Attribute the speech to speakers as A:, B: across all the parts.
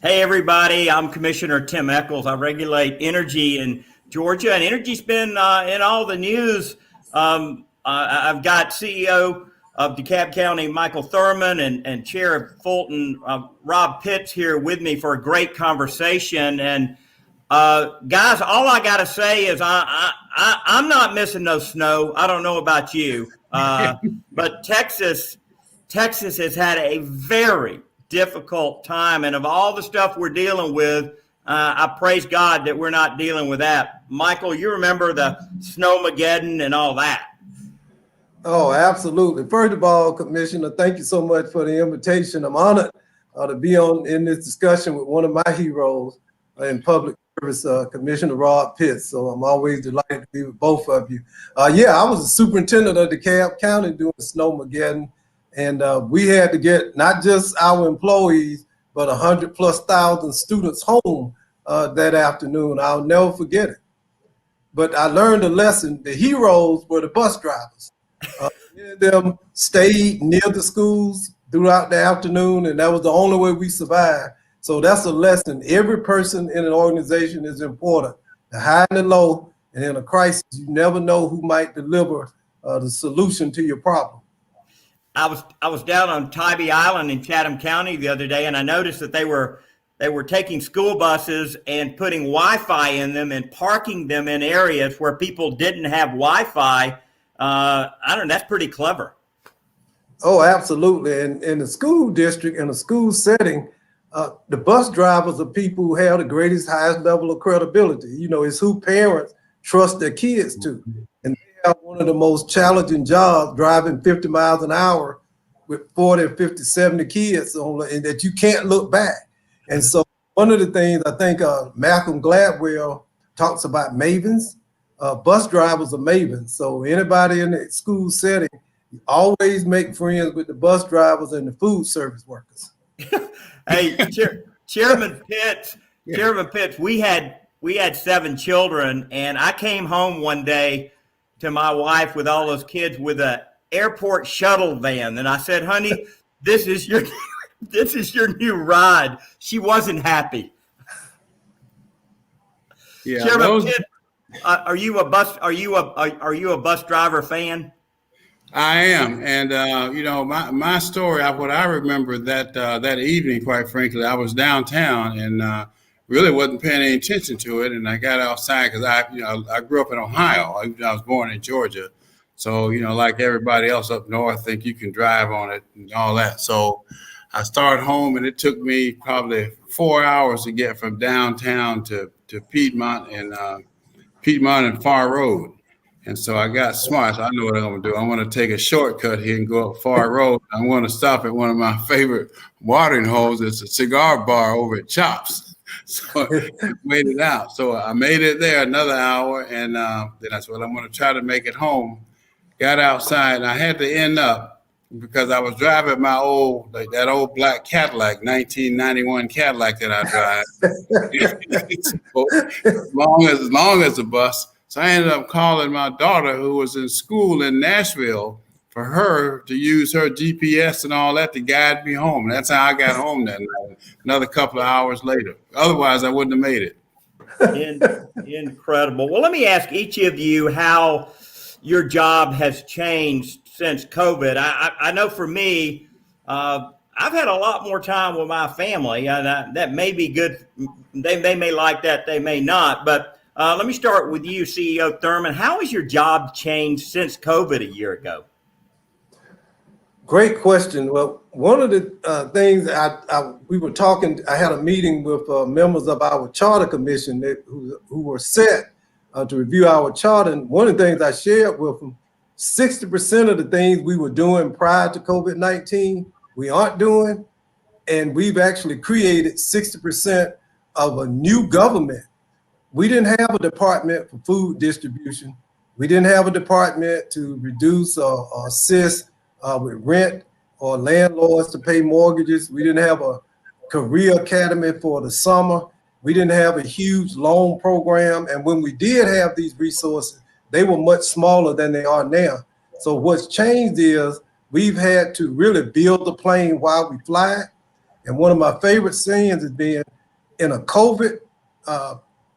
A: Hey, everybody. I'm Commissioner Tim Echols. I regulate energy in Georgia, and energy's been in all the news. I've got CEO of DeKalb County, Michael Thurmond, and Chair of Fulton, Robb Pitts, here with me for a great conversation. And guys, all I got to say is I'm not missing no snow. I don't know about you, but Texas has had a very difficult time, and of all the stuff we're dealing with, I praise God that we're not dealing with that. Michael, you remember the snowmageddon and all that?
B: Oh, absolutely. First of all, Commissioner, thank you so much for the invitation. I'm honored to be in this discussion with one of my heroes in public service, Commissioner Robb Pitts. So I'm always delighted to be with both of you. Yeah, I was the superintendent of DeKalb County doing snowmageddon. And we had to get not just our employees, but 100,000+ students home that afternoon. I'll never forget it. But I learned a lesson. The heroes were the bus drivers. Many of them stayed near the schools throughout the afternoon, and that was the only way we survived. So that's a lesson. Every person in an organization is important. The high and the low, and in a crisis, you never know who might deliver the solution to your problem.
A: I was down on Tybee Island in Chatham County the other day, and I noticed that they were taking school buses and putting Wi-Fi in them and parking them in areas where people didn't have Wi-Fi. I don't know. That's pretty clever.
B: Oh, absolutely. And in the school district, in a school setting, the bus drivers are people who have the greatest, highest level of credibility. You know, it's who parents trust their kids to. And one of the most challenging jobs, driving 50 miles an hour with 40, 50, 70 kids on, and that you can't look back. And so one of the things I think Malcolm Gladwell talks about mavens, bus drivers are mavens. So anybody in the school setting, you always make friends with the bus drivers and the food service workers.
A: Hey, Chairman Pitts, we had 7 children, and I came home one day to my wife with all those kids with a airport shuttle van. And I said, honey, this is your new ride. She wasn't happy.
C: Yeah.
A: Chairman Pitt, are you a bus driver fan?
C: I am. And, you know, my story, what I remember that evening, quite frankly, I was downtown and, really wasn't paying any attention to it, and I got outside because I grew up in Ohio. I was born in Georgia, so like everybody else up north, think you can drive on it and all that. So I started home, and it took me probably 4 hours to get from downtown to Piedmont and Far Road. And so I got smart. So I know what I'm gonna do. I'm gonna take a shortcut here and go up Far Road. I'm gonna stop at one of my favorite watering holes. It's a cigar bar over at Chops. So I made it out. So I made it there another hour, and then I said, well, I'm going to try to make it home. Got outside, and I had to end up because I was driving my old black Cadillac, 1991 Cadillac that I drive. as long as a bus. So I ended up calling my daughter, who was in school in Nashville, for her to use her GPS and all that to guide me home. And that's how I got home that night, another couple of hours later. Otherwise, I wouldn't have made it.
A: Incredible. Well, let me ask each of you how your job has changed since COVID. I know for me, I've had a lot more time with my family. That may be good. They may like that. They may not. But let me start with you, CEO Thurmond. How has your job changed since COVID a year ago?
B: Great question. Well, one of the things we were talking, I had a meeting with members of our charter commission who were set to review our charter. And one of the things I shared with them, 60% of the things we were doing prior to COVID-19, we aren't doing. And we've actually created 60% of a new government. We didn't have a department for food distribution. We didn't have a department to reduce or assist with rent or landlords to pay mortgages. We didn't have a career academy for the summer. We didn't have a huge loan program. And when we did have these resources, they were much smaller than they are now. So what's changed is we've had to really build the plane while we fly. And one of my favorite sayings is being, in a COVID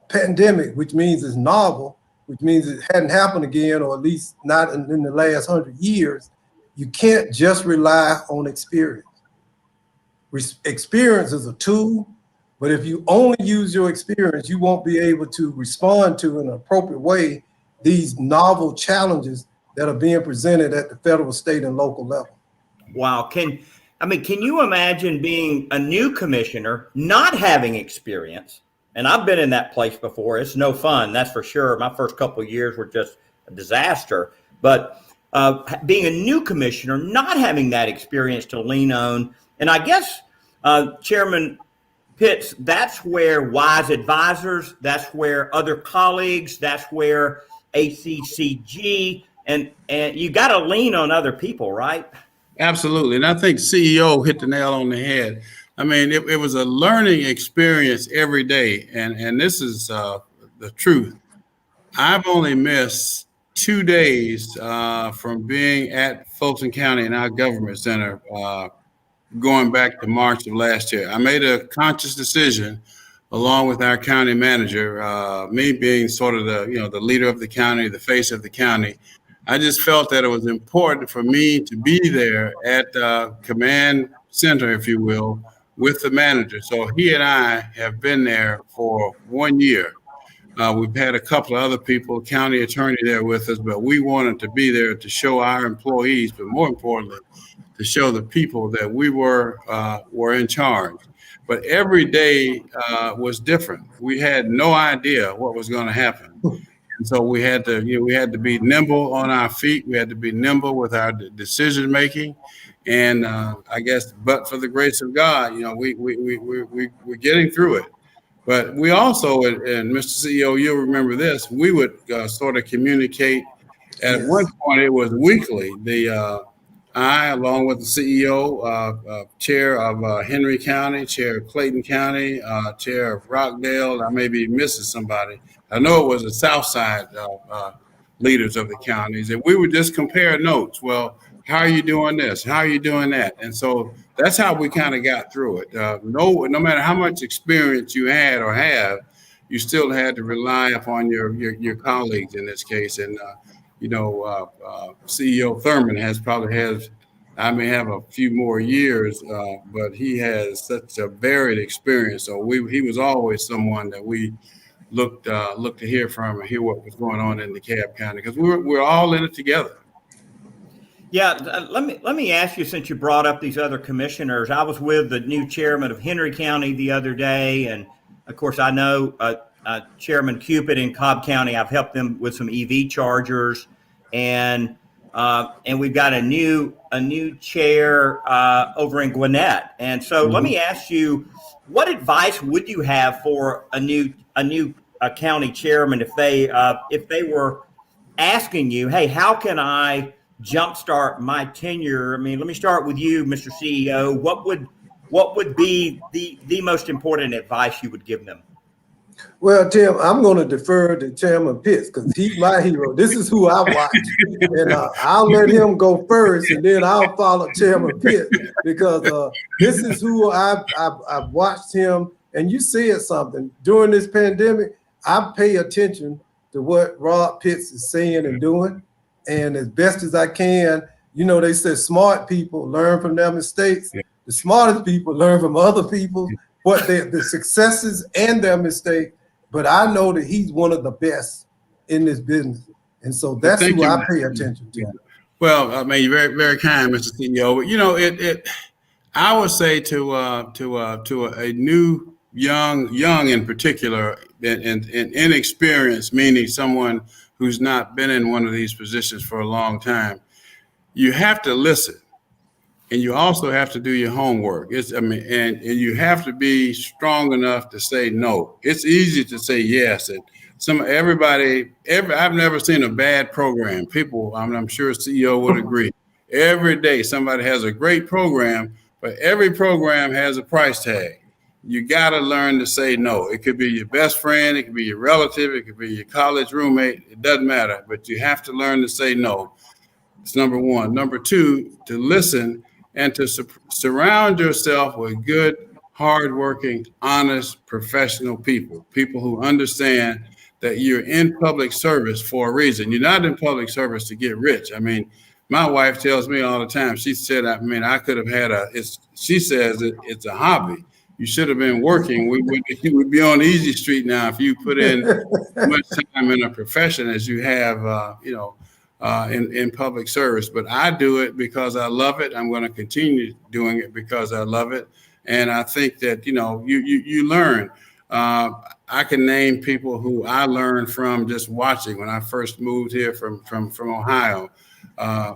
B: pandemic, which means it's novel, which means it hadn't happened again, or at least not in the last 100 years, you can't just rely on experience. Experience is a tool, but if you only use your experience, you won't be able to respond to in an appropriate way these novel challenges that are being presented at the federal, state, and local level.
A: Wow. Can you imagine being a new commissioner, not having experience? And I've been in that place before. It's no fun, that's for sure. My first couple of years were just a disaster. But being a new commissioner, not having that experience to lean on, and I guess, Chairman Pitts, that's where wise advisors, that's where other colleagues, that's where ACCG, and you got to lean on other people, right?
C: Absolutely. And I think CEO hit the nail on the head. I mean, it was a learning experience every day. And this is the truth. I've only missed 2 days from being at Fulton County in our government center going back to March of last year. I made a conscious decision along with our county manager, me being sort of the leader of the county, the face of the county. I just felt that it was important for me to be there at the command center, if you will, with the manager. So he and I have been there for 1 year. We've had a couple of other people, county attorney there with us, but we wanted to be there to show our employees, but more importantly, to show the people that we were in charge. But every day was different. We had no idea what was going to happen. And so we had to be nimble on our feet. We had to be nimble with our decision making. And I guess, but for the grace of God, we're getting through it. But we also, and Mr. CEO, you'll remember this, we would sort of communicate. At one point, it was weekly. I, along with the CEO, chair of Henry County, chair of Clayton County, chair of Rockdale, I may be missing somebody. I know it was the South Side leaders of the counties, and we would just compare notes. Well, how are you doing this? How are you doing that? And so that's how we kind of got through it. No matter how much experience you had or have, you still had to rely upon your colleagues in this case. And CEO Thurmond I may have a few more years, but he has such a varied experience. So he was always someone that we looked to hear from and hear what was going on in DeKalb County, because we're all in it together.
A: Yeah, let me ask you, since you brought up these other commissioners, I was with the new chairman of Henry County the other day, and of course I know Chairman Cupid in Cobb County. I've helped them with some EV chargers, and we've got a new chair over in Gwinnett. And so let me ask you, what advice would you have for a new county chairman if they were asking you, hey, how can I jumpstart my tenure? I mean, let me start with you, Mr. CEO. What would be the most important advice you would give them?
B: Well, Tim, I'm going to defer to Chairman Pitts because he's my hero. This is who I watch, and I'll let him go first, and then I'll follow Chairman Pitts because this is who I've watched him. And you said something during this pandemic. I pay attention to what Robb Pitts is saying and doing, and as best as I can. They say smart people learn from their mistakes. Yeah. The smartest people learn from other people, what the successes and their mistakes. But I know that he's one of the best in this business. And so that's who I pay attention to.
C: Well, I mean, you're very, very kind, Mr. CEO. I would say to a new young in particular, and inexperienced, meaning someone who's not been in one of these positions for a long time, you have to listen. And you also have to do your homework. And you have to be strong enough to say no. It's easy to say yes. And I've never seen a bad program. People, I'm sure CEO would agree. Every day somebody has a great program, but every program has a price tag. You got to learn to say no. It could be your best friend, it could be your relative, it could be your college roommate. It doesn't matter, but you have to learn to say no. It's number one. Number two, to listen and to surround yourself with good hardworking, honest, professional people, people who understand that you're in public service for a reason. You're not in public service to get rich. I mean, my wife tells me all the time, she said, I mean, I could have had she says it's a hobby. You should have been working. You would be on Easy Street now if you put in as much time in a profession as you have, in public service. But I do it because I love it. I'm going to continue doing it because I love it. And I think that, you learn. I can name people who I learned from just watching when I first moved here from Ohio.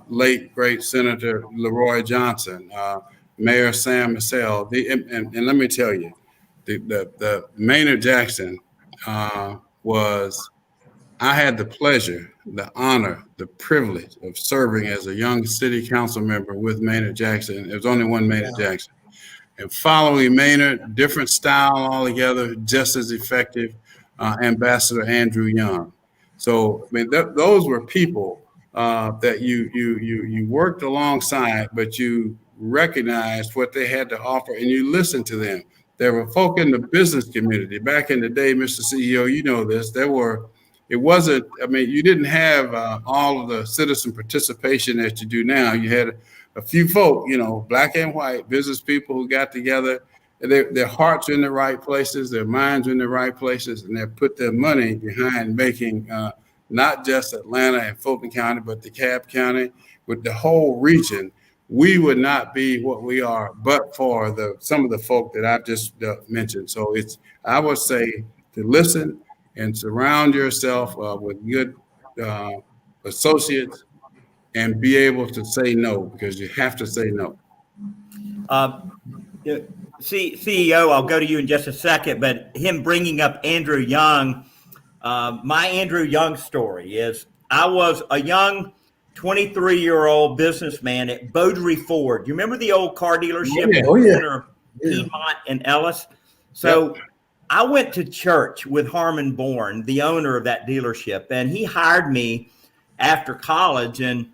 C: Late, great Senator Leroy Johnson, Mayor Sam Massell. And let me tell you, the Maynard Jackson I had the pleasure, the honor, the privilege of serving as a young city council member with Maynard Jackson. There was only one Maynard Jackson. And following Maynard, different style altogether, just as effective, Ambassador Andrew Young. So, I mean, those were people that you worked alongside, but you recognized what they had to offer and you listened to them. There were folk in the business community. Back in the day, Mr. CEO, you know this, you didn't have all of the citizen participation that you do now. You had a few folk, black and white business people who got together. Their hearts are in the right places, their minds are in the right places, and they put their money behind making not just Atlanta and Fulton County, but DeKalb County, with the whole region. We would not be what we are, but for some of the folk that I've just mentioned. So I would say to listen and surround yourself with good associates and be able to say no, because you have to say no.
A: CEO, I'll go to you in just a second, but him bringing up Andrew Young, my Andrew Young story is I was a young 23-year-old businessman at Beaudry Ford. You remember the old car dealership in Piedmont and Ellis? So I went to church with Harmon Bourne, the owner of that dealership, and he hired me after college. And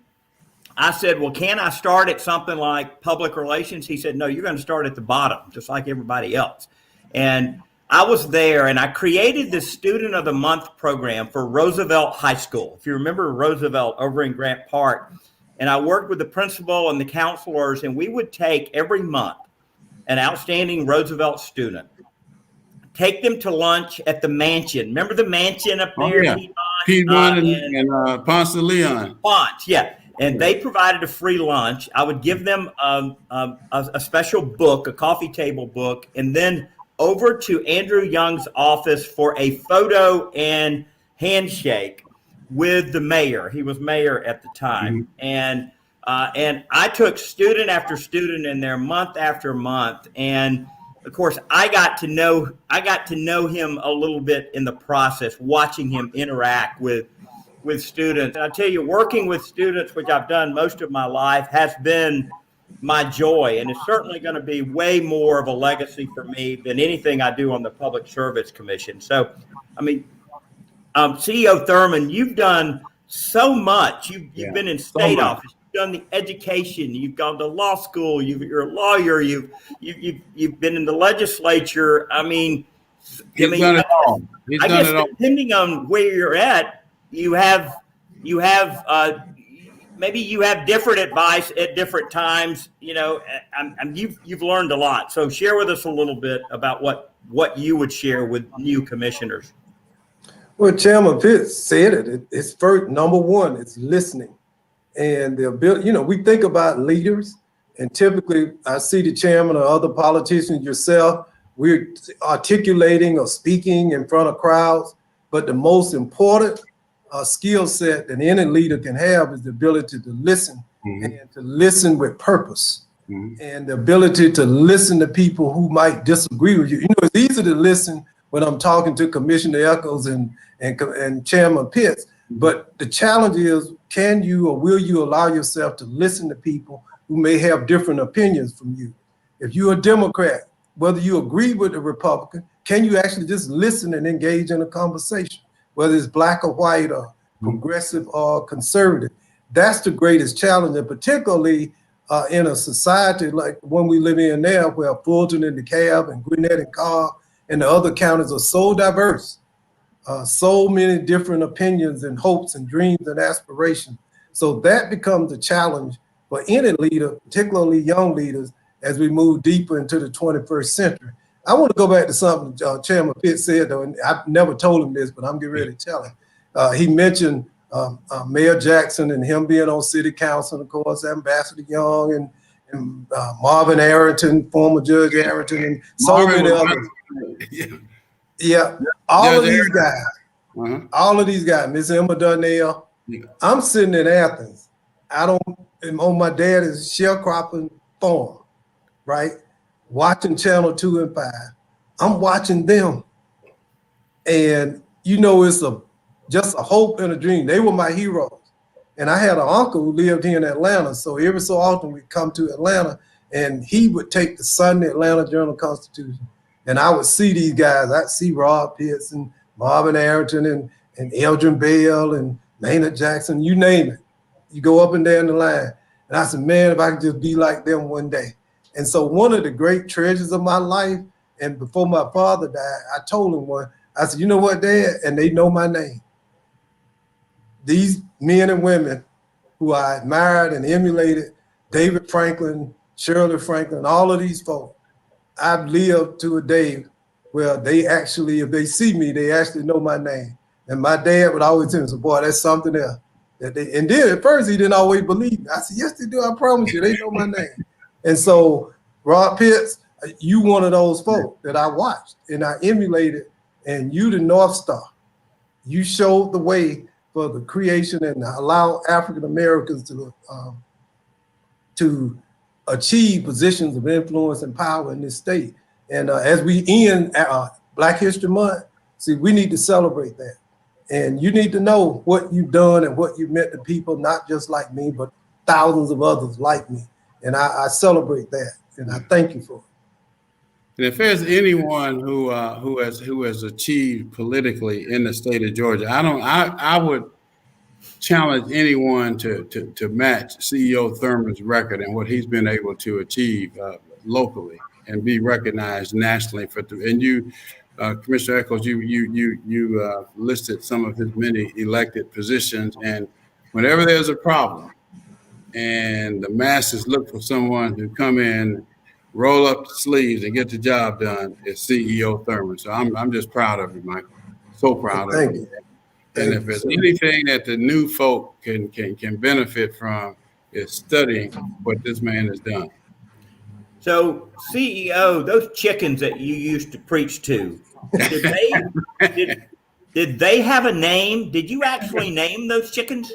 A: I said, well, can I start at something like public relations? He said, no, you're going to start at the bottom, just like everybody else. And I was there, and I created this Student of the Month program for Roosevelt High School. If you remember Roosevelt over in Grant Park, and I worked with the principal and the counselors, and we would take every month an outstanding Roosevelt student, take them to lunch at the mansion. Remember the mansion up there?
C: Oh, yeah. Piedmont and Ponce de Leon.
A: Ponce, yeah. And they provided a free lunch. I would give them a special book, a coffee table book, and then over to Andrew Young's office for a photo and handshake with the mayor. He was mayor at the time. Mm-hmm. And I took student after student in there month after month. And of course, I got to know him a little bit in the process, watching him interact with students. And I tell you, working with students, which I've done most of my life, has been my joy, and it's certainly going to be way more of a legacy for me than anything I do on the Public Service Commission. So, I mean, CEO Thurmond, you've done so much. You've been in state office, you've done the education, you've gone to law school, you're a lawyer, you've been in the legislature. I mean,
C: done it all.
A: I guess depending on where you're at, you have maybe you have different advice at different times, and you've learned a lot. So share with us a little bit about what you would share with new commissioners.
B: Well, Chairman Pitts said it. It's first, number one, it's listening. And the ability, we think about leaders, and typically I see the chairman or other politicians, yourself, we're articulating or speaking in front of crowds, but the most important skill set that any leader can have is the ability to listen, and to listen with purpose, and the ability to listen to people who might disagree with you. It's easy to listen when I'm talking to Commissioner Echols and Chairman Pitts, but the challenge is, can you or will you allow yourself to listen to people who may have different opinions from you? If you're a Democrat, whether you agree with a Republican, can you actually just listen and engage in a conversation? Whether it's black or white or progressive or conservative. That's the greatest challenge, and particularly in a society like one we live in now, where Fulton and DeKalb and Gwinnett and Cobb and the other counties are so diverse, so many different opinions and hopes and dreams and aspirations. So that becomes a challenge for any leader, particularly young leaders, as we move deeper into the 21st century. I want to go back to something Chairman Pitt said, though, and I've never told him this, but I'm getting ready to tell him. He mentioned Mayor Jackson and him being on city council, and of course, Ambassador Young and Marvin Arrington, former Judge Arrington, and so many others. Yeah, all of these guys, all of these guys, Miss Emma Darnell. I'm sitting in Athens. I'm on my dad's sharecropping farm, right? Watching Channel 2 and 5. I'm watching them. And you know, it's just a hope and a dream. They were my heroes. And I had an uncle who lived here in Atlanta. So every so often we'd come to Atlanta and he would take the Sunday Atlanta Journal-Constitution. And I would see these guys. I'd see Robb Pitts and Marvin Arrington and Eldrin Bell and Maynard Jackson, you name it. You go up and down the line. And I said, man, if I could just be like them one day. And so one of the great treasures of my life, and before my father died, I told him one, I said, you know what, Dad? And they know my name. These men and women who I admired and emulated, David Franklin, Shirley Franklin, all of these folks, I've lived to a day where they actually, if they see me, they actually know my name. And my dad would always tell me, boy, that's something else. And then at first he didn't always believe me. I said, yes, they do. I promise you, they know my name. And so, Robb Pitts, you one of those folk that I watched and I emulated, and you the North Star. You showed the way for the creation and allow African Americans to achieve positions of influence and power in this state. And as we end Black History Month, see, we need to celebrate that. And you need to know what you've done and what you've meant to people, not just like me, but thousands of others like me. And I celebrate that, and I thank you for it.
C: And if there's anyone who has achieved politically in the state of Georgia, I would challenge anyone to match CEO Thurmond's record and what he's been able to achieve locally and be recognized nationally for. And you, Commissioner Echols, you listed some of his many elected positions, and whenever there's a problem and the masses look for someone to come in, roll up the sleeves and get the job done, it's CEO Thurmond. So I'm just proud of you, Michael. So proud of you. And if there's anything that the new folk can benefit from, is studying what this man has done.
A: So CEO, those chickens that you used to preach to, did they have a name? Did you actually name those chickens?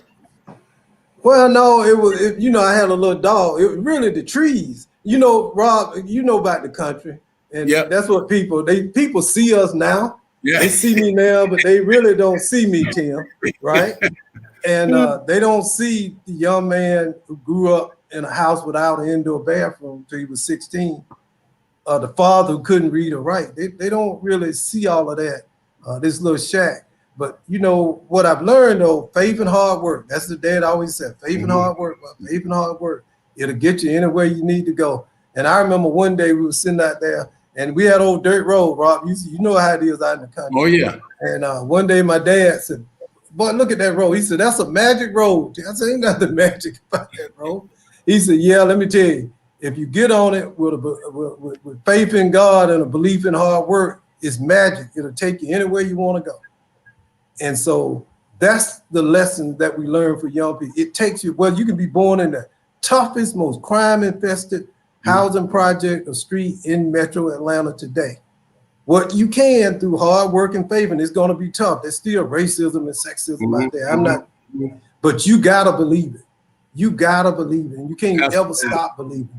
B: Well, no, I had a little dog. It was really the trees. You know, Rob, you know about the country. And that's what people see us now. Yeah. They see me now, but they really don't see me, Tim, right? And they don't see the young man who grew up in a house without an indoor bathroom till he was 16. The father who couldn't read or write. They don't really see all of that, this little shack. But you know what I've learned though, faith and hard work. That's the dad always said, faith and hard work, faith and hard work. It'll get you anywhere you need to go. And I remember one day we were sitting out there and we had old dirt road, Rob. You know how it is out in the country.
C: Oh yeah.
B: And one day my dad said, boy, look at that road. He said, that's a magic road. I said, ain't nothing magic about that road. He said, yeah, let me tell you, if you get on it with faith in God and a belief in hard work, it's magic. It'll take you anywhere you want to go. And so that's the lesson that we learn for young people. It takes you, well, you can be born in the toughest, most crime-infested housing project or street in Metro Atlanta today. What you can through hard work and faith, and it's going to be tough. There's still racism and sexism out there. But you got to believe it. You got to believe it. And you can't ever stop believing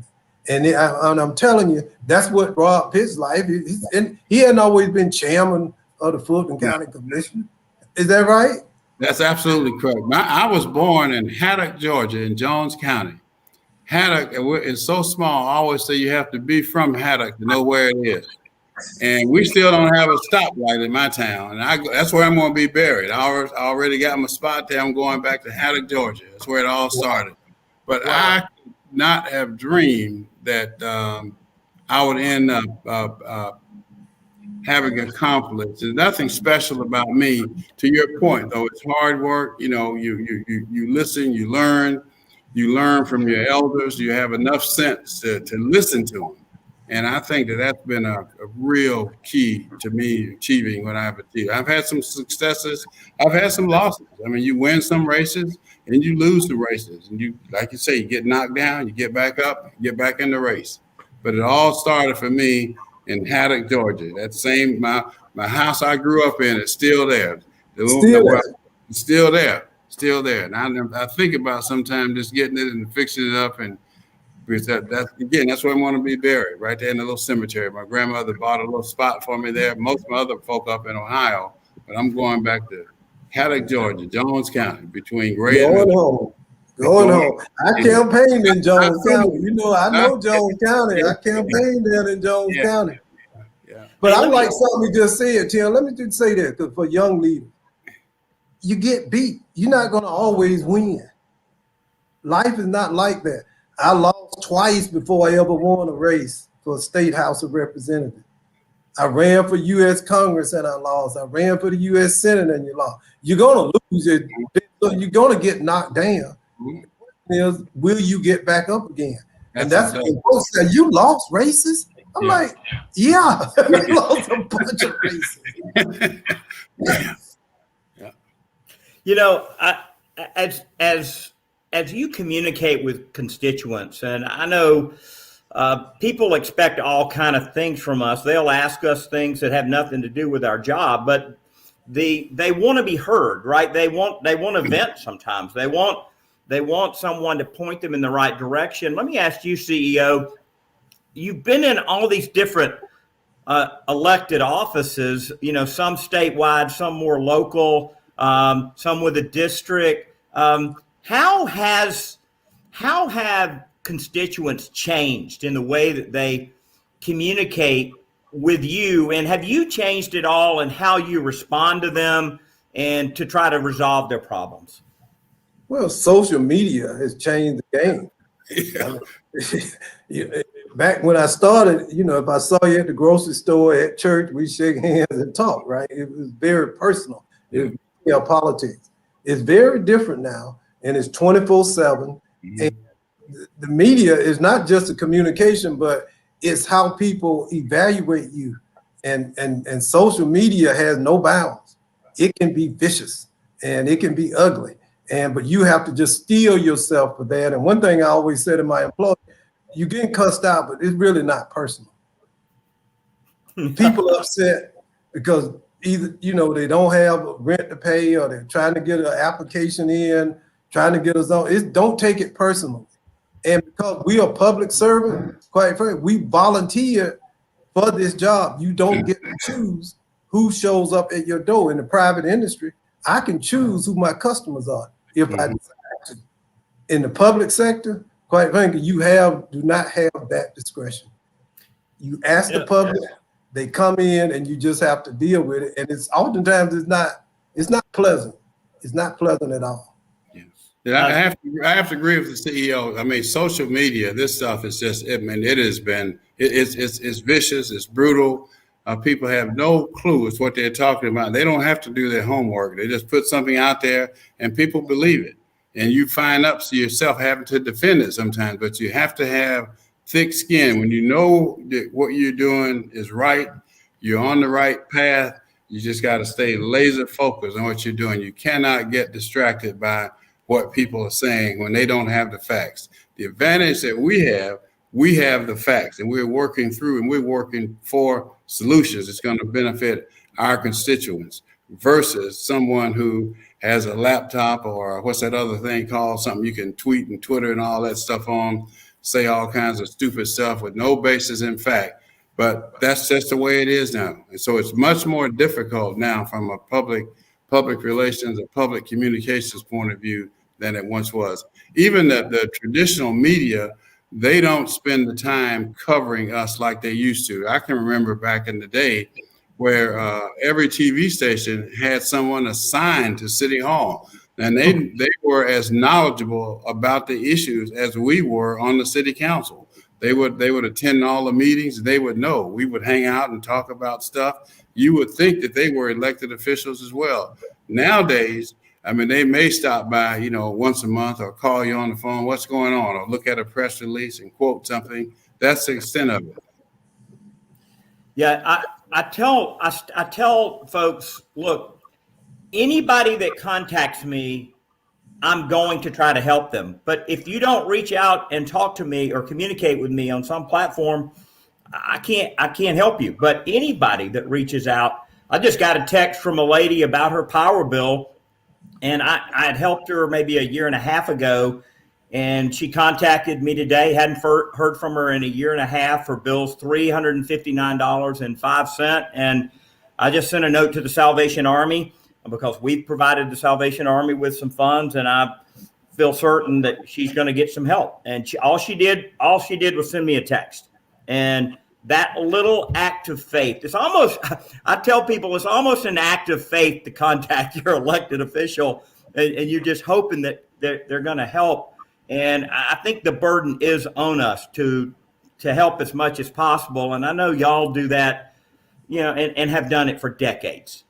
B: it. And I'm telling you, that's what Robb Pitt's life is. And he hadn't always been chairman of the Fulton County Commission. Is that right?
C: That's absolutely correct. I was born in Haddock, Georgia, in Jones County. Haddock is so small, I always say you have to be from Haddock to know where it is. And we still don't have a stoplight in my town. And that's where I'm going to be buried. I already got my spot there. I'm going back to Haddock, Georgia. That's where it all started. But I not have dreamed that I would end up having accomplished. There's nothing special about me. To your point, though, it's hard work. You know, you listen, you learn from your elders. You have enough sense to listen to them. And I think that's been a real key to me achieving what I've achieved. I've had some successes. I've had some losses. I mean, you win some races and you lose the races. And you, like you say, you get knocked down, you get back up, get back in the race. But it all started for me in Haddock, Georgia. That same, my house I grew up in is still there. Still there. And I think about sometimes just getting it and fixing it up, and because that's where I want to be buried, right there in the little cemetery. My grandmother bought a little spot for me there. Most of my other folk up in Ohio, but I'm going back to Haddock, Georgia, Jones County, between Gray and
B: Going home. I campaigned in Jones County. You know, I know Jones County. I campaigned there in Jones County.
C: Yeah.
B: But I like something you just said, Tim. Let me just say that, because for young leaders, you get beat. You're not going to always win. Life is not like that. I lost twice before I ever won a race for a state House of Representatives. I ran for U.S. Congress and I lost. I ran for the U.S. Senate and you lost. You're going to lose it. You're going to get knocked down. Is, will you get back up again? And that's what folks say, you lost races? I'm like, yeah, I lost a bunch of races.
A: You know, as you communicate with constituents, and I know people expect all kind of things from us. They'll ask us things that have nothing to do with our job, but they want to be heard, right? They want to vent sometimes. They want someone to point them in the right direction. Let me ask you, CEO, you've been in all these different elected offices, you know, some statewide, some more local, some with a district. How have constituents changed in the way that they communicate with you? And have you changed at all in how you respond to them and to try to resolve their problems?
B: Well, social media has changed the game. Back when I started, you know, if I saw you at the grocery store, at church, we shake hands and talk, right? It was very personal. It was politics. It's very different now, and it's 24/7. And the media is not just a communication, but it's how people evaluate you. And social media has no bounds. It can be vicious and it can be ugly. But you have to just steel yourself for that. And one thing I always say to my employees, you're getting cussed out, but it's really not personal. People upset because either, you know, they don't have rent to pay, or they're trying to get an application in, trying to get us on. Don't take it personally. And because we are public servants, quite frankly, we volunteer for this job. You don't get to choose who shows up at your door. In the private industry, I can choose who my customers are if I decide to. In the public sector, quite frankly, you do not have that discretion. You ask the public, they come in, and you just have to deal with it. And it's oftentimes it's not pleasant. It's not pleasant at all.
C: Yeah, I have to agree with the CEO. I mean, social media, this stuff is just, I mean, it's vicious, it's brutal. People have no clue it's what they're talking about. They don't have to do their homework. They just put something out there and people believe it. And you find up to yourself having to defend it sometimes, but you have to have thick skin. When you know that what you're doing is right, you're on the right path, you just got to stay laser focused on what you're doing. You cannot get distracted by what people are saying when they don't have the facts. The advantage that we have the facts, and we're working through and we're working for solutions that's going to benefit our constituents versus someone who has a laptop, or what's that other thing called, something you can tweet and Twitter and all that stuff on, say all kinds of stupid stuff with no basis in fact. But that's just the way it is now. And so it's much more difficult now from a public relations or public communications point of view than it once was. Even the traditional media, they don't spend the time covering us like they used to. I can remember back in the day where every TV station had someone assigned to City Hall. And they were as knowledgeable about the issues as we were on the city council. They would attend all the meetings. They would know. We would hang out and talk about stuff. You would think that they were elected officials as well. Nowadays, I mean, they may stop by, you know, once a month or call you on the phone, what's going on, or look at a press release and quote something. That's the extent of it.
A: Yeah, I tell folks, look, anybody that contacts me, I'm going to try to help them. But if you don't reach out and talk to me or communicate with me on some platform, I can't help you. But anybody that reaches out, I just got a text from a lady about her power bill, and I had helped her maybe a year and a half ago, and she contacted me today. Hadn't heard from her in a year and a half. Her bill's $359.05, and I just sent a note to the Salvation Army, because we've provided the Salvation Army with some funds, and I feel certain that she's going to get some help. And all she did was send me a text. And that little act of faith, I tell people, it's almost an act of faith to contact your elected official, and you're just hoping that they're going to help. And I think the burden is on us to help as much as possible. And I know y'all do that, you know, and have done it for decades.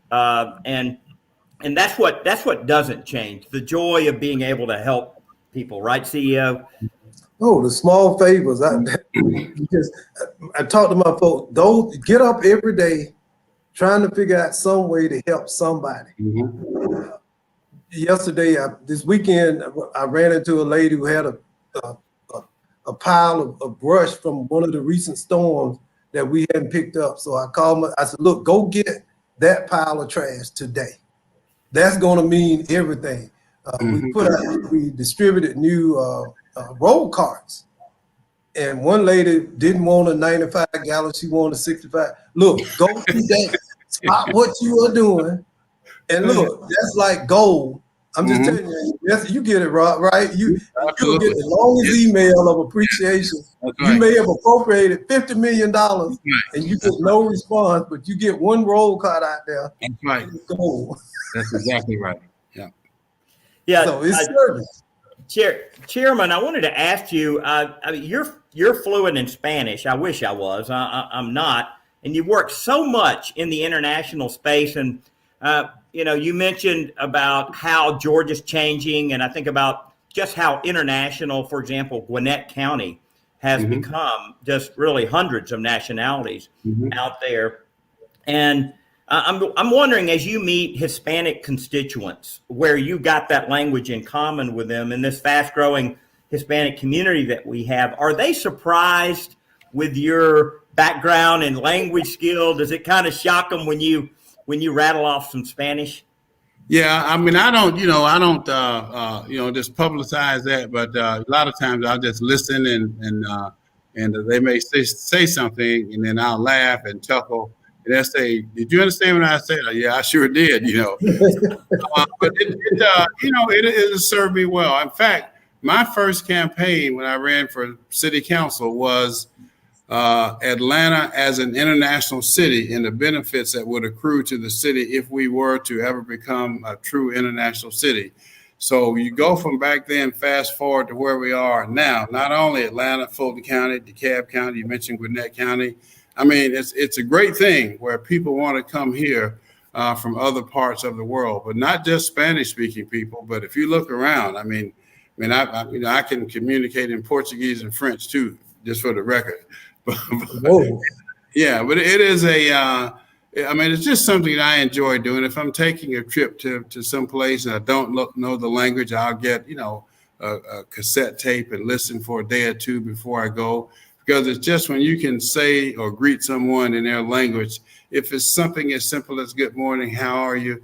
A: And that's what doesn't change. The joy of being able to help people, right, CEO?
B: Oh, the small favors. I talk to my folks. Those get up every day trying to figure out some way to help somebody. Mm-hmm. Yesterday, this weekend, I ran into a lady who had a pile of brush from one of the recent storms that we hadn't picked up. So I called her. I said, "Look, go get that pile of trash today." That's going to mean everything. We distributed new roll carts, and one lady didn't want a 95 gallon; she wanted a 65. Look, go do that. Stop what you are doing, and look, that's like gold. I'm just telling you, you get it, Rob, right? You'll get the longest email of appreciation. You may have appropriated $50 million and you get no response, but you get one roll card out there.
C: That's right.
B: Gold.
C: That's exactly right. Yeah.
B: Yeah. So it's service.
A: Chairman, I wanted to ask you, I mean, you're fluent in Spanish. I wish I was. I'm not. And you work so much in the international space. And, you know, you mentioned about how Georgia's changing. And I think about just how international, for example, Gwinnett County has become, just really hundreds of nationalities out there. And I'm wondering, as you meet Hispanic constituents, where you got that language in common with them in this fast-growing Hispanic community that we have, are they surprised with your background and language skill? Does it kind of shock them when you rattle off some Spanish?
C: Yeah, I mean, I don't just publicize that, but a lot of times I'll just listen and they may say something, and then I'll laugh and chuckle. And they'll say, "Did you understand what I said?" "Yeah, I sure did." You know, but it has served me well. In fact, my first campaign when I ran for city council was Atlanta as an international city and the benefits that would accrue to the city if we were to ever become a true international city. So you go from back then, fast forward to where we are now. Not only Atlanta, Fulton County, DeKalb County, you mentioned Gwinnett County. I mean, it's a great thing where people want to come here from other parts of the world, but not just Spanish-speaking people. But if you look around, I can communicate in Portuguese and French too, just for the record. Yeah, but it is it's just something that I enjoy doing. If I'm taking a trip to some place and I don't know the language, I'll get a cassette tape and listen for a day or two before I go. Because it's just when you can say or greet someone in their language, if it's something as simple as "Good morning, how are you?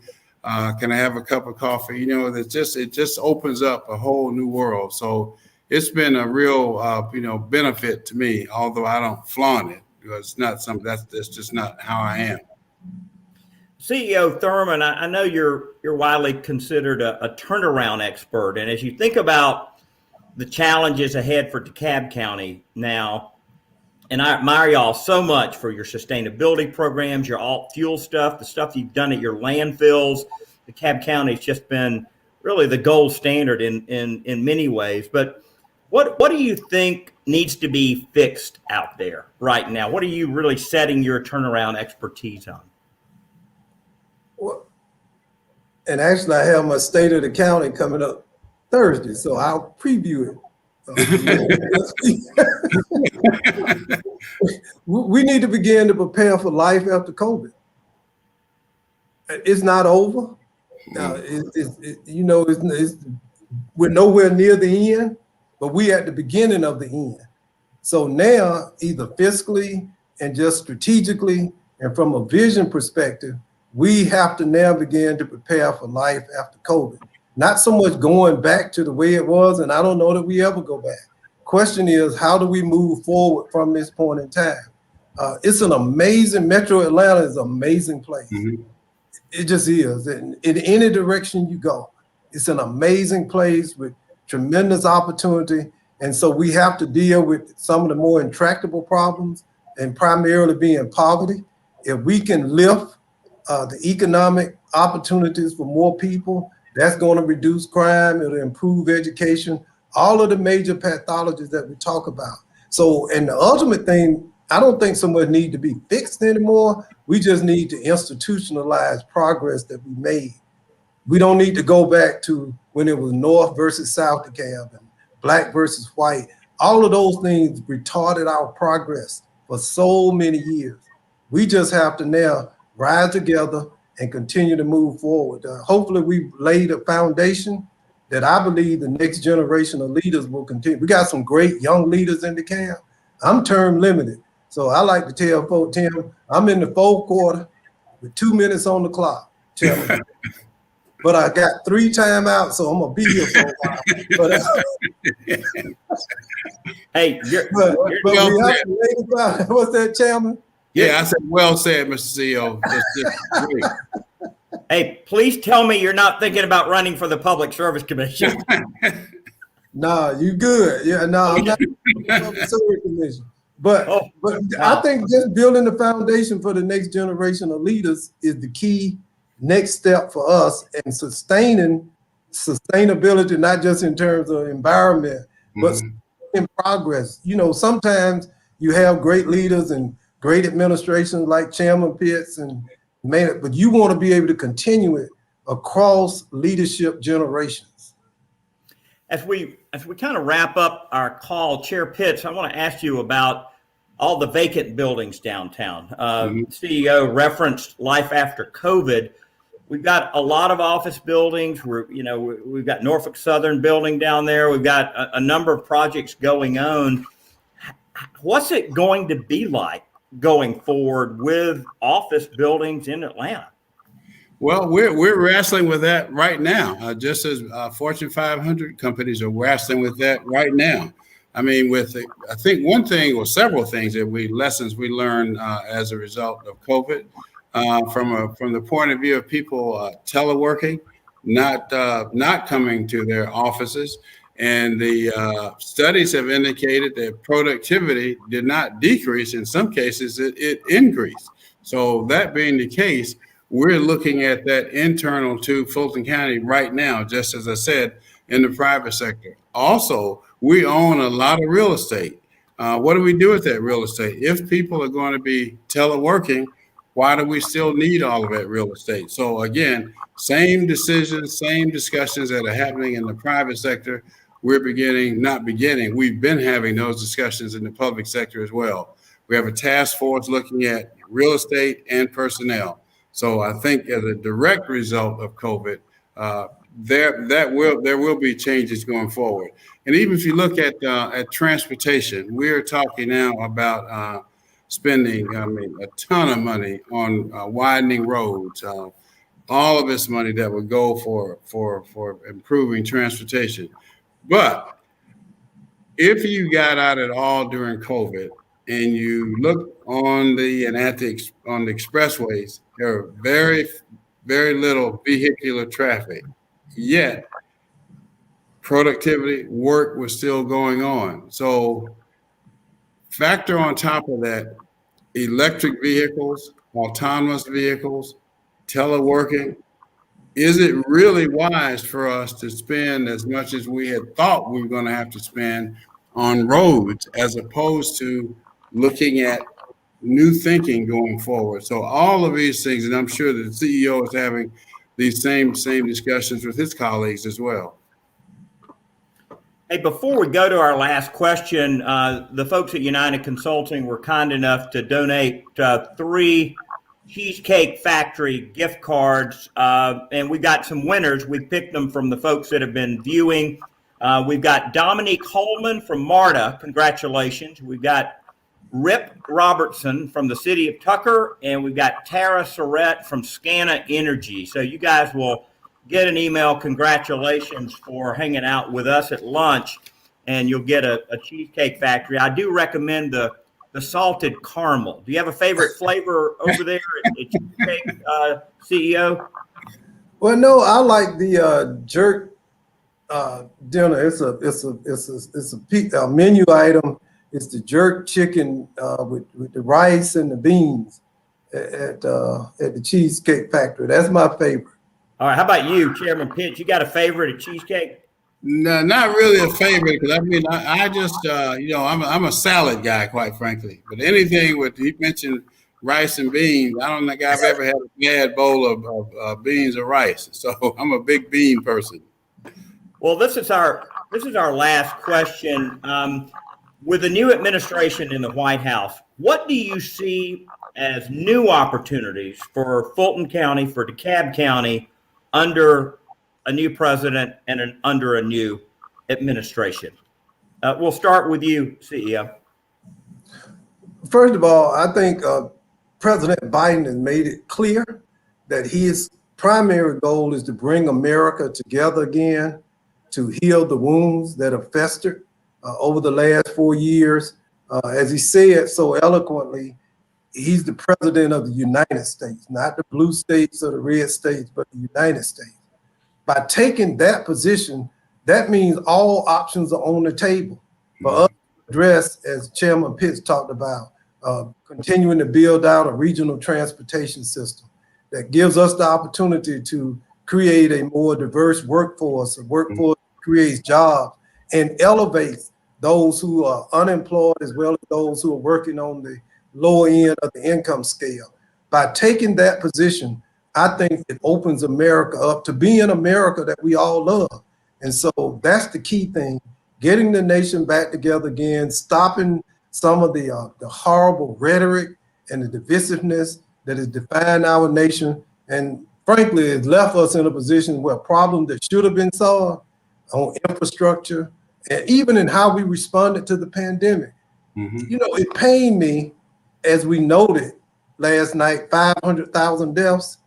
C: Can I have a cup of coffee?" It just opens up a whole new world. So it's been a real benefit to me, although I don't flaunt it, because it's not something that's just not how I am.
A: CEO Thurmond, I know you're widely considered a turnaround expert, and as you think about the challenges ahead for DeKalb County now, and I admire y'all so much for your sustainability programs, your alt fuel stuff, the stuff you've done at your landfills. DeKalb County's just been really the gold standard in many ways. But what do you think needs to be fixed out there right now? What are you really setting your turnaround expertise on?
B: Well, and actually, I have my State of the County coming up Thursday, so I'll preview it. We need to begin to prepare for life after COVID. It's not over. We're nowhere near the end, but we at the beginning of the end. So now, either fiscally and just strategically, and from a vision perspective, we have to now begin to prepare for life after COVID. Not so much going back to the way it was, and I don't know that we ever go back. Question is, how do we move forward from this point in time? It's an amazing, Metro Atlanta is an amazing place. Mm-hmm. It just is. In any direction you go, it's an amazing place with tremendous opportunity. And so we have to deal with some of the more intractable problems, and primarily being poverty. If we can lift the economic opportunities for more people, that's going to reduce crime, it'll improve education, all of the major pathologies that we talk about. So, and the ultimate thing, I don't think so much need to be fixed anymore. We just need to institutionalize progress that we made. We don't need to go back to when it was North versus South DeKalb and Black versus white. All of those things retarded our progress for so many years. We just have to now rise together and continue to move forward. Hopefully we've laid a foundation that I believe the next generation of leaders will continue. We got some great young leaders in DeKalb. I'm term limited. So I like to tell folks, Tim, I'm in the fourth quarter with 2 minutes on the clock. But I got 3 timeouts, so I'm going to be here for a while.
A: Hey,
B: we have to lay the foundation. What's that, Chairman?
C: Yeah, I said, well said, Mr. CEO.
A: Hey, please tell me you're not thinking about running for the Public Service Commission.
B: Nah, you good. Yeah, no, I'm not Public Service Commission. But I think just building the foundation for the next generation of leaders is the key next step for us, and sustainability, not just in terms of environment, but in progress. You know, sometimes you have great leaders and great administrations like Chairman Pitts but you want to be able to continue it across leadership generations.
A: As we kind of wrap up our call, Chair Pitts, I want to ask you about all the vacant buildings downtown. CEO referenced life after COVID. We've got a lot of office buildings. We've got Norfolk Southern building down there. We've got a number of projects going on. What's it going to be like going forward with office buildings in Atlanta?
C: Well, we're wrestling with that right now, just as Fortune 500 companies are wrestling with that right now. I mean, I think one thing or several things lessons we learned as a result of COVID, from the point of view of people teleworking, not coming to their offices. And the studies have indicated that productivity did not decrease. In some cases, it increased. So that being the case, we're looking at that internal to Fulton County right now, just as I said, in the private sector. Also, we own a lot of real estate. What do we do with that real estate? If people are going to be teleworking, why do we still need all of that real estate? So again, same decisions, same discussions that are happening in the private sector. We've been having those discussions in the public sector as well. We have a task force looking at real estate and personnel. So I think as a direct result of COVID, there will be changes going forward. And even if you look at transportation, we're talking now about spending a ton of money on widening roads, all of this money that would go for improving transportation. But if you got out at all during COVID and you look on the expressways, there are very, very little vehicular traffic. Yet productivity, work was still going on. So factor on top of that, electric vehicles, autonomous vehicles, teleworking, is it really wise for us to spend as much as we had thought we were going to have to spend on roads as opposed to looking at new thinking going forward? So all of these things, and I'm sure that the CEO is having these same discussions with his colleagues as well.
A: Hey, before we go to our last question, the folks at United Consulting were kind enough to donate 3 Cheesecake Factory gift cards, and we got some winners. We picked them from the folks that have been viewing. We've got Dominique Holman from MARTA. Congratulations. We've got Rip Robertson from the city of Tucker, and we've got Tara Surratt from Scana Energy. So you guys will get an email. Congratulations for hanging out with us at lunch, and you'll get a Cheesecake Factory. I do recommend the salted caramel. Do you have a favorite flavor over there at Cheesecake, CEO?
B: Well, no, I like the jerk dinner. It's a menu item. It's the jerk chicken with the rice and the beans at the Cheesecake Factory. That's my favorite.
A: All right, how about you, Chairman Pitts? You got a favorite at Cheesecake?
C: No, not really a favorite, because I just I'm a salad guy, quite frankly. But anything with, he mentioned rice and beans, I don't think I've ever had a bad bowl of beans or rice. So I'm a big bean person.
A: Well, this is our last question. With the new administration in the White House, what do you see as new opportunities for Fulton County, for DeKalb County, under a new president and under a new administration? We'll start with you, CEO.
B: First of all, I think President Biden has made it clear that his primary goal is to bring America together again, to heal the wounds that have festered over the last 4 years. As he said so eloquently, he's the president of the United States, not the blue states or the red states, but the United States. By taking that position, that means all options are on the table for us to address, as Chairman Pitts talked about, continuing to build out a regional transportation system that gives us the opportunity to create a more diverse workforce, a workforce that creates jobs and elevates those who are unemployed as well as those who are working on the lower end of the income scale. By taking that position, I think it opens America up to being America that we all love. And so that's the key thing, getting the nation back together again, stopping some of the horrible rhetoric and the divisiveness that has defined our nation. And frankly, it's left us in a position where problems that should have been solved on infrastructure, and even in how we responded to the pandemic. You know, it pained me, as we noted last night, 500,000 deaths.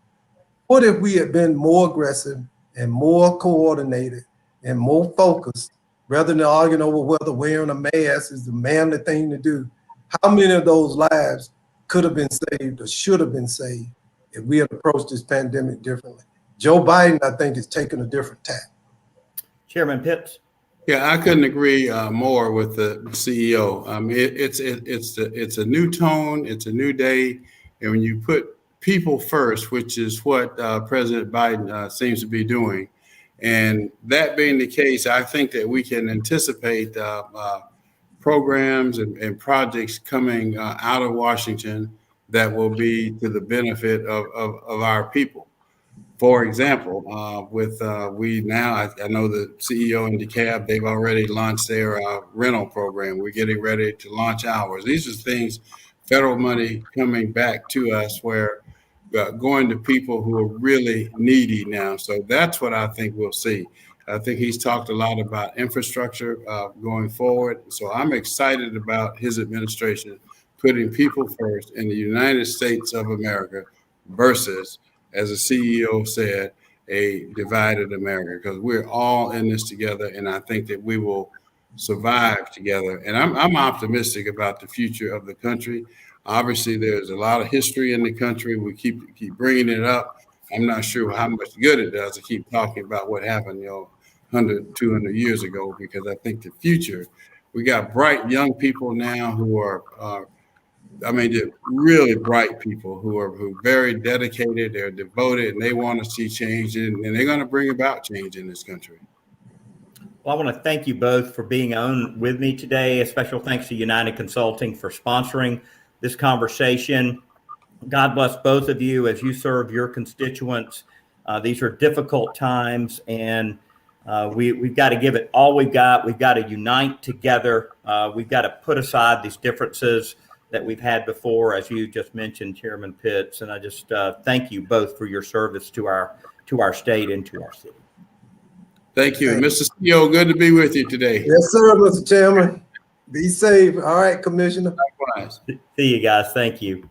B: What if we had been more aggressive and more coordinated and more focused, rather than arguing over whether wearing a mask is the manly thing to do? How many of those lives could have been saved or should have been saved if we had approached this pandemic differently? Joe Biden, I think, is taking a different tack. Chairman
A: Pitts.
C: Yeah, I couldn't agree more with the CEO. It's a new tone, it's a new day, and when you put people first, which is what President Biden seems to be doing, and that being the case, I think that we can anticipate programs and projects coming out of Washington that will be to the benefit of our people. For example, I know the CEO in DeKalb, they've already launched their rental program. We're getting ready to launch ours. These are things, federal money coming back to us, where going to people who are really needy now. So that's what I think we'll see. I think he's talked a lot about infrastructure going forward. So I'm excited about his administration putting people first in the United States of America versus, as the CEO said, a divided America, because we're all in this together, and I think that we will survive together. And I'm optimistic about the future of the country. Obviously, there's a lot of history in the country. We keep bringing it up. I'm not sure how much good it does to keep talking about what happened, 100, 200 years ago, because I think the future, we got bright young people now who are I mean, they're really bright people who are very dedicated, they're devoted, and they want to see change, and they're going to bring about change in this country.
A: Well, I want to thank you both for being on with me today. A special thanks to United Consulting for sponsoring this conversation. God bless both of you as you serve your constituents. These are difficult times, and we've got to give it all we've got. We've got to unite together. We've got to put aside these differences that we've had before, as you just mentioned, Chairman Pitts. And I just thank you both for your service to our state and to our city.
C: Thank you. Mr. CEO, good to be with you today.
B: Yes, sir, Mr. Chairman. Be safe. All right, Commissioner.
C: Likewise.
A: See you guys. Thank you.